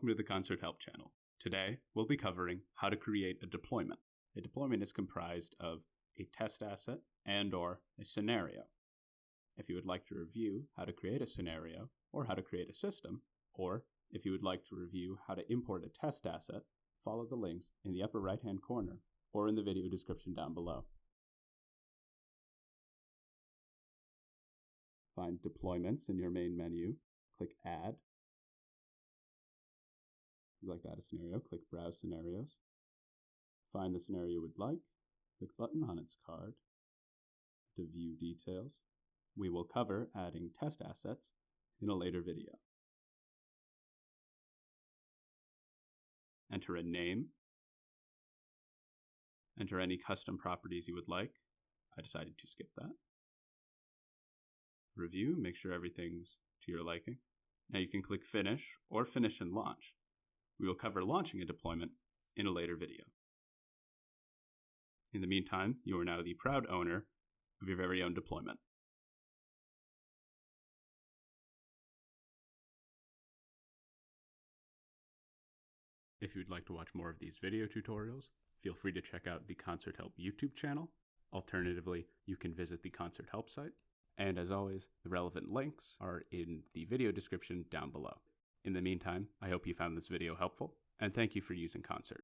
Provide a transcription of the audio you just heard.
welcome to the Concert Help channel. Today, we'll be covering how to create a deployment. A deployment is comprised of a test asset and/or a scenario. If you would like to review how to create a scenario or how to create a system, or if you would like to review how to import a test asset, follow the links in the upper right-hand corner or in the video description down below. Find Deployments in your main menu, click Add. If you'd like to add a scenario, click Browse Scenarios. Find the scenario you would like, click button on its card to view details. We will cover adding test assets in a later video. Enter a name. Enter any custom properties you would like. I decided to skip that. Review, make sure everything's to your liking. Now you can click Finish or Finish and Launch. We will cover launching a deployment in a later video. In the meantime, you are now the proud owner of your very own deployment. If you'd like to watch more of these video tutorials, feel free to check out the Concert Help YouTube channel. Alternatively, you can visit the Concert Help site. And as always, the relevant links are in the video description down below. In the meantime, I hope you found this video helpful, and thank you for using Concert.